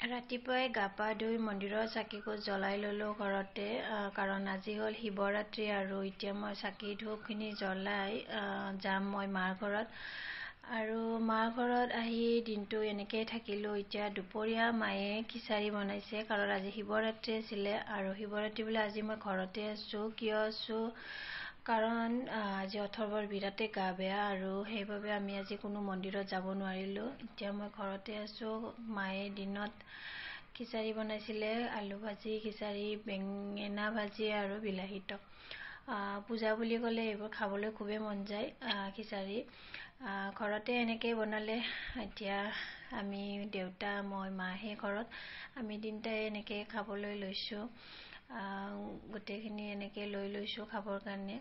ৰাতিপুৱাই গা পা ধুই মন্দিৰৰ চাকিকো জ্বলাই ললো ঘৰতে কাৰণ আজি হ'ল শিৱৰাত্ৰি আৰু এতিয়া মই চাকি ধূপখিনি জ্বলাই যাম মই মাৰ ঘৰত আৰু মাৰ ঘৰত আহি দিনটো এনেকৈ থাকিলোঁ। এতিয়া দুপৰীয়া মায়ে খিচাৰি বনাইছে কাৰণ আজি শিৱৰাত্ৰি আছিলে আৰু শিৱৰাত্ৰি বোলে আজি মই ঘৰতে আছোঁ। কিয় আছোঁ কাৰণ আজি অথৰ্বৰ বিৰাটেই গা বেয়া আৰু সেইবাবে আমি আজি কোনো মন্দিৰত যাব নোৱাৰিলোঁ। এতিয়া মই ঘৰতে আছোঁ। মায়ে দিনত খিচাৰি বনাইছিলে, আলু ভাজি, খিচাৰি, বেঙেনা ভাজি আৰু বিলাহী টক। পূজা বুলি ক'লে এইবোৰ খাবলৈ খুবেই মন যায়। খিচাৰি ঘৰতে এনেকৈ বনালে। এতিয়া আমি দেউতা মই মাহে ঘৰত আমি তিনিটাই এনেকৈ খাবলৈ লৈছোঁ। গোটেইখিনি এনেকৈ লৈ লৈছোঁ খাবৰ কাৰণে।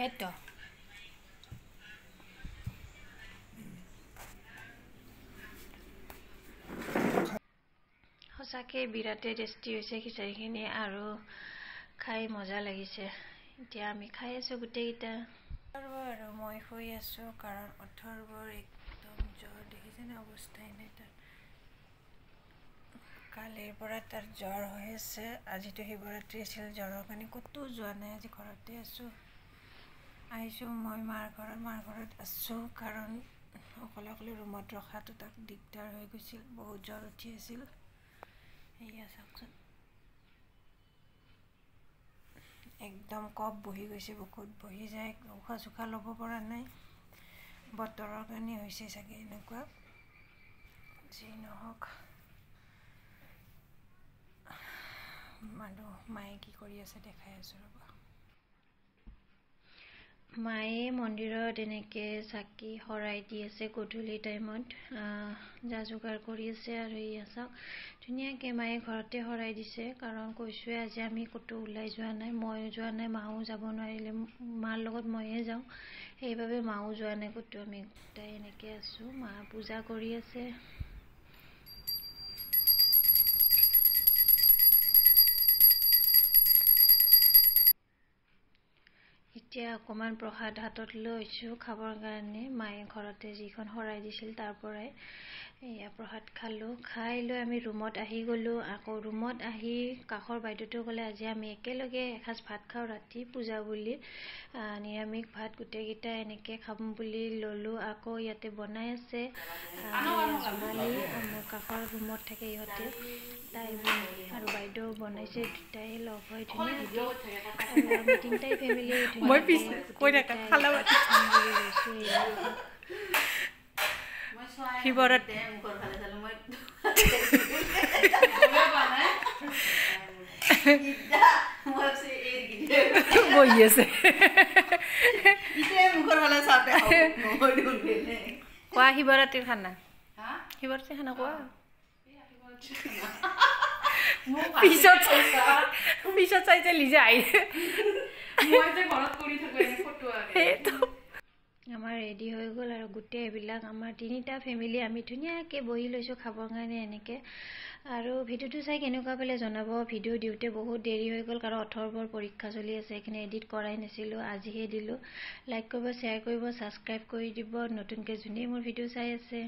এইটো সঁচাকৈ বিৰাটেই টেষ্টি হৈছে খিচাৰিখিনি আৰু খাই মজা লাগিছে। এতিয়া আমি খাই আছোঁ গোটেইকেইটা আৰু মই শুই আছোঁ কাৰণ অথৰ্বৰ একদম জ্বৰ, দেখিছেনে অৱস্থাই নাই তাৰ। কালিৰ পৰা তাৰ জ্বৰ হৈ আছে। আজিতো শিৱৰাত্ৰি আছিল, জ্বৰৰ কাৰণে ক'তো যোৱা নাই, আজি ঘৰতে আছোঁ। আহিছোঁ মই মাৰ ঘৰত আছোঁ কাৰণ অকলে অকলে ৰুমত ৰখাটো তাক দিগদাৰ হৈ গৈছিল, বহুত জ্বৰ উঠি আছিল। এয়া চাওকচোন, একদম কফ বহি গৈছে, বুকুত বহি যায়, উশাহ চোশাহ ল'ব পৰা নাই। বতৰৰ কাৰণে হৈছে চাগে এনেকুৱা। যি নহওক, মায়ে কি কৰি আছে দেখাই আছোঁ ৰ'ব। মায়ে মন্দিৰত এনেকৈ চাকি শৰাই দি আছে গধূলি টাইমত, যা যোগাৰ কৰি আছে। আৰু এয়া চাওক ধুনীয়াকৈ মায়ে ঘৰতে শৰাই দিছে কাৰণ কৈছোঁৱে আজি আমি ক'তো ওলাই যোৱা নাই, ময়ো যোৱা নাই, মাও যাব নোৱাৰিলে, মাৰ লগত ময়ে যাওঁ, সেইবাবে মাও যোৱা নাই ক'তো। আমি গোটাই এনেকৈ আছোঁ। মা পূজা কৰি আছে। এতিয়া অকণমান প্ৰসাদ হাতত লৈছোঁ খাবৰ কাৰণে। মায়ে ঘৰতে যিখন শৰাই দিছিল তাৰ পৰাই এয়া প্ৰসাদ খালোঁ। খাই লৈ আমি ৰুমত আহি গ'লোঁ। আকৌ ৰুমত আহি কাষৰ বাইদেউটো ক'লে আজি আমি একেলগে এসাঁজ ভাত খাওঁ ৰাতি পূজা বুলি, নিৰামিষ ভাত গোটেইকেইটা এনেকৈ খাম বুলি ল'লোঁ। আকৌ ইয়াতে বনাই আছে জোনালী, মোৰ কাষৰ ৰুমত থাকে ইহঁতে, তাই আৰু বাইদেউ বনাইছে, দুটাই লগ হৈ ধুনীয়াকৈ আৰু আমি তিনিটাই ফেমিলি বহি আছে। কোৱা শিৱৰাত্ৰিৰ খানা, শিৱৰাত্ৰিৰ খানা কোৱা। পিছত চাইছে লিজা আহি আমাৰ ৰেডি হৈ গ'ল আৰু গোটেই এইবিলাক আমাৰ তিনিটা ফেমিলি আমি ধুনীয়াকৈ বহি লৈছোঁ খাবৰ কাৰণে এনেকৈ। আৰু ভিডিঅ'টো চাই কেনেকুৱা পালে জনাব। ভিডিঅ' দিওঁতে বহুত দেৰি হৈ গ'ল কাৰণ অথৰ্বৰ পৰীক্ষা চলি আছে, সেইখিনি এডিট কৰাই নাছিলোঁ, আজিহে দিলোঁ। লাইক কৰিব, শ্বেয়াৰ কৰিব, ছাবস্ক্ৰাইব কৰি দিব নতুনকৈ যোনেই মোৰ ভিডিঅ' চাই আছে।